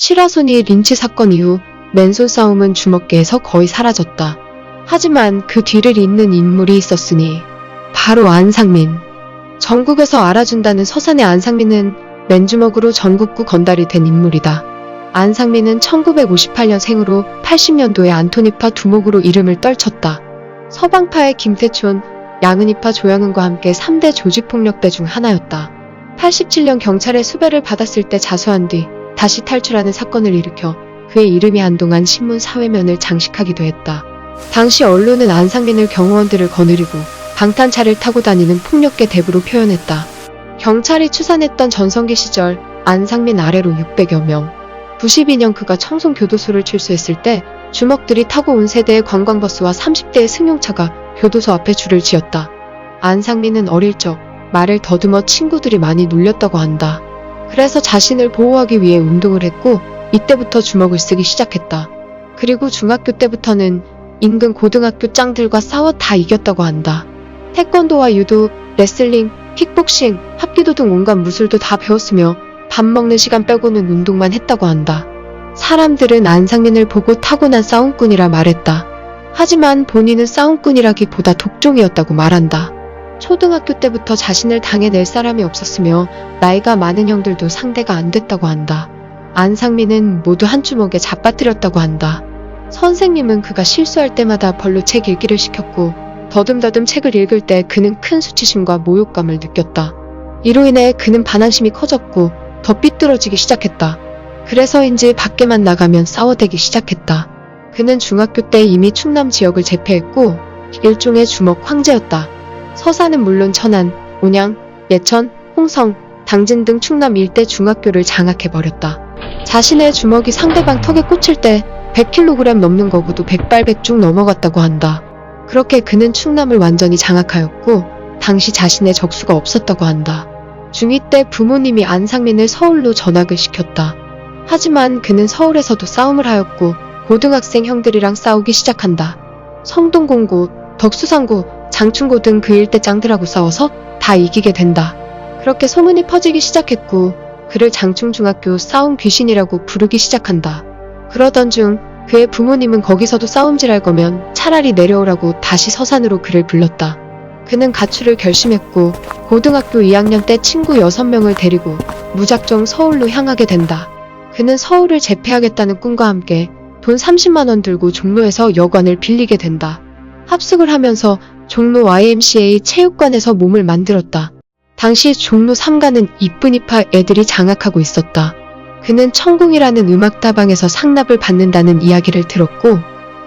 시라소니 린치 사건 이후 맨손 싸움은 주먹계에서 거의 사라졌다. 하지만 그 뒤를 잇는 인물이 있었으니 바로 안상민. 전국에서 알아준다는 서산의 안상민은 맨주먹으로 전국구 건달이 된 인물이다. 안상민은 1958년생으로 80년도에 안토니파 두목으로 이름을 떨쳤다. 서방파의 김태촌, 양은이파 조양은과 함께 3대 조직폭력배 중 하나였다. 87년 경찰의 수배를 받았을 때 자수한 뒤 다시 탈출하는 사건을 일으켜 그의 이름이 한동안 신문 사회면을 장식하기도 했다. 당시 언론은 안상민을 경호원들을 거느리고 방탄차를 타고 다니는 폭력계 대부로 표현했다. 경찰이 추산했던 전성기 시절 안상민 아래로 600여 명. 92년 그가 청송교도소를 출소했을 때 주먹들이 타고 온 세대의 관광버스와 30대의 승용차가 교도소 앞에 줄을 지었다. 안상민은 어릴 적 말을 더듬어 친구들이 많이 놀렸다고 한다. 그래서 자신을 보호하기 위해 운동을 했고 이때부터 주먹을 쓰기 시작했다. 그리고 중학교 때부터는 인근 고등학교 짱들과 싸워 다 이겼다고 한다. 태권도와 유도, 레슬링, 킥복싱, 합기도 등 온갖 무술도 다 배웠으며 밥 먹는 시간 빼고는 운동만 했다고 한다. 사람들은 안상민을 보고 타고난 싸움꾼이라 말했다. 하지만 본인은 싸움꾼이라기보다 독종이었다고 말한다. 초등학교 때부터 자신을 당해낼 사람이 없었으며 나이가 많은 형들도 상대가 안 됐다고 한다. 안상민은 모두 한 주먹에 잡아뜨렸다고 한다. 선생님은 그가 실수할 때마다 벌로 책 읽기를 시켰고 더듬더듬 책을 읽을 때 그는 큰 수치심과 모욕감을 느꼈다. 이로 인해 그는 반항심이 커졌고 더 삐뚤어지기 시작했다. 그래서인지 밖에만 나가면 싸워대기 시작했다. 그는 중학교 때 이미 충남 지역을 제패했고 일종의 주먹 황제였다. 서산은 물론 천안, 온양, 예천, 홍성, 당진 등 충남 일대 중학교를 장악해버렸다. 자신의 주먹이 상대방 턱에 꽂힐 때 100kg 넘는 거구도 백발백중 넘어갔다고 한다. 그렇게 그는 충남을 완전히 장악하였고 당시 자신의 적수가 없었다고 한다. 중2 때 부모님이 안상민을 서울로 전학을 시켰다. 하지만 그는 서울에서도 싸움을 하였고 고등학생 형들이랑 싸우기 시작한다. 성동공고, 덕수상고, 장충고 등 그 일대 짱들하고 싸워서 다 이기게 된다. 그렇게 소문이 퍼지기 시작했고 그를 장충중학교 싸움 귀신이라고 부르기 시작한다. 그러던 중 그의 부모님은 거기서도 싸움질할 거면 차라리 내려오라고 다시 서산으로 그를 불렀다. 그는 가출을 결심했고 고등학교 2학년 때 친구 6명을 데리고 무작정 서울로 향하게 된다. 그는 서울을 제패하겠다는 꿈과 함께 돈 30만원 들고 종로에서 여관을 빌리게 된다. 합숙을 하면서 종로 YMCA 체육관에서 몸을 만들었다. 당시 종로 3가는 이쁜이파 애들이 장악하고 있었다. 그는 천궁이라는 음악다방에서 상납을 받는다는 이야기를 들었고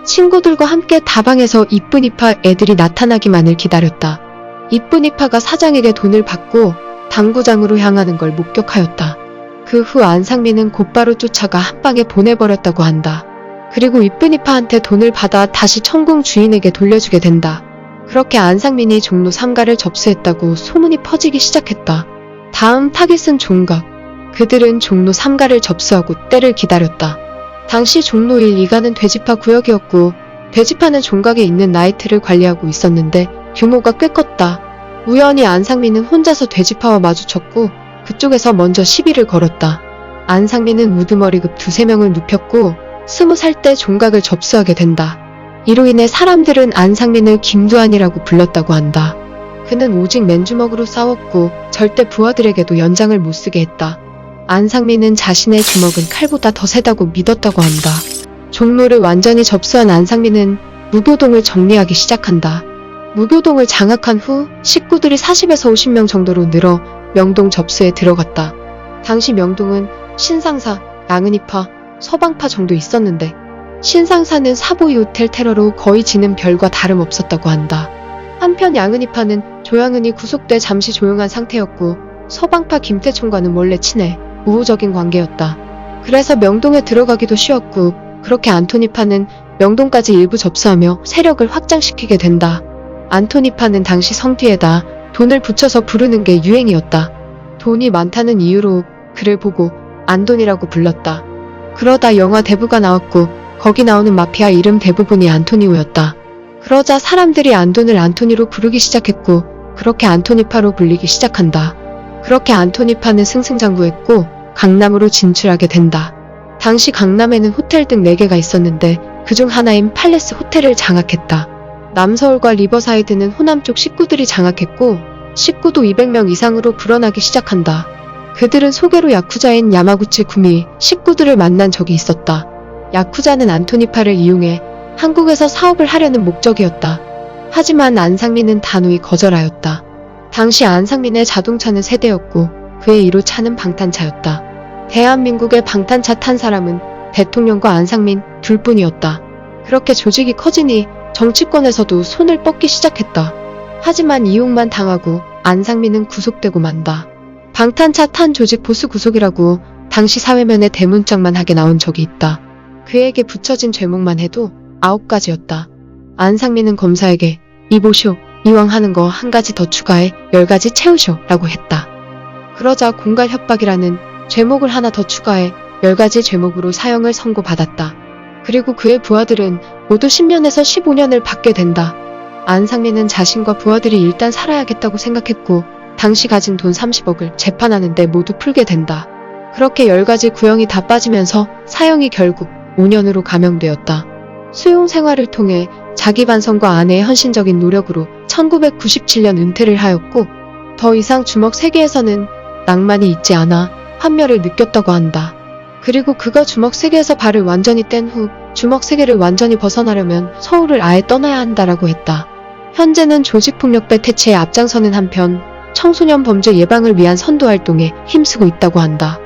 친구들과 함께 다방에서 이쁜이파 애들이 나타나기만을 기다렸다. 이쁜이파가 사장에게 돈을 받고 당구장으로 향하는 걸 목격하였다. 그 후 안상민은 곧바로 쫓아가 한방에 보내버렸다고 한다. 그리고 이쁜이파한테 돈을 받아 다시 천궁 주인에게 돌려주게 된다. 그렇게 안상민이 종로 3가를 접수했다고 소문이 퍼지기 시작했다. 다음 타깃은 종각. 그들은 종로 3가를 접수하고 때를 기다렸다. 당시 종로 1, 2가는 돼지파 구역이었고 돼지파는 종각에 있는 나이트를 관리하고 있었는데 규모가 꽤 컸다. 우연히 안상민은 혼자서 돼지파와 마주쳤고 그쪽에서 먼저 시비를 걸었다. 안상민은 우두머리급 2~3명을 눕혔고 20살 때 종각을 접수하게 된다. 이로 인해 사람들은 안상민을 김두한이라고 불렀다고 한다. 그는 오직 맨주먹으로 싸웠고 절대 부하들에게도 연장을 못쓰게 했다. 안상민은 자신의 주먹은 칼보다 더 세다고 믿었다고 한다. 종로를 완전히 접수한 안상민은 무교동을 정리하기 시작한다. 무교동을 장악한 후 식구들이 40에서 50명 정도로 늘어 명동 접수에 들어갔다. 당시 명동은 신상사, 양은이파, 서방파 정도 있었는데 신상사는 사보이 호텔 테러로 거의 지는 별과 다름없었다고 한다. 한편 양은이파는 조양은이 구속돼 잠시 조용한 상태였고 서방파 김태총과는 원래 친해 우호적인 관계였다. 그래서 명동에 들어가기도 쉬웠고 그렇게 안토니파는 명동까지 일부 접수하며 세력을 확장시키게 된다. 안토니파는 당시 성뒤에다 돈을 붙여서 부르는 게 유행이었다. 돈이 많다는 이유로 그를 보고 안돈이라고 불렀다. 그러다 영화 대부가 나왔고 거기 나오는 마피아 이름 대부분이 안토니오였다. 그러자 사람들이 안돈을 안토니로 부르기 시작했고 그렇게 안토니파로 불리기 시작한다. 그렇게 안토니파는 승승장구했고 강남으로 진출하게 된다. 당시 강남에는 호텔 등 4개가 있었는데 그중 하나인 팔레스 호텔을 장악했다. 남서울과 리버사이드는 호남 쪽 식구들이 장악했고 식구도 200명 이상으로 불어나기 시작한다. 그들은 소개로 야쿠자인 야마구치 구미 식구들을 만난 적이 있었다. 야쿠자는 안토니파를 이용해 한국에서 사업을 하려는 목적이었다. 하지만 안상민은 단호히 거절하였다. 당시 안상민의 자동차는 세대였고 그의 1호 차는 방탄차였다. 대한민국의 방탄차 탄 사람은 대통령과 안상민 둘뿐이었다. 그렇게 조직이 커지니 정치권에서도 손을 뻗기 시작했다. 하지만 이용만 당하고 안상민은 구속되고 만다. 방탄차 탄 조직 보스 구속이라고 당시 사회면에 대문짝만 하게 나온 적이 있다. 그에게 붙여진 죄목만 해도 9가지였다. 안상민은 검사에게 이보쇼, 이왕 하는 거 한 가지 더 추가해 10가지 채우쇼 라고 했다. 그러자 공갈 협박이라는 죄목을 하나 더 추가해 10가지 죄목으로 사형을 선고받았다. 그리고 그의 부하들은 모두 10년에서 15년을 받게 된다. 안상민은 자신과 부하들이 일단 살아야겠다고 생각했고 당시 가진 돈 30억을 재판하는데 모두 풀게 된다. 그렇게 10가지 구형이 다 빠지면서 사형이 결국 5년으로 감형되었다. 수용 생활을 통해 자기 반성과 아내의 헌신적인 노력으로 1997년 은퇴를 하였고 더 이상 주먹 세계에서는 낭만이 있지 않아 환멸을 느꼈다고 한다. 그리고 그가 주먹 세계에서 발을 완전히 뗀 후 주먹 세계를 완전히 벗어나려면 서울을 아예 떠나야 한다라고 했다. 현재는 조직폭력배 퇴치에 앞장서는 한편 청소년 범죄 예방을 위한 선도활동에 힘쓰고 있다고 한다.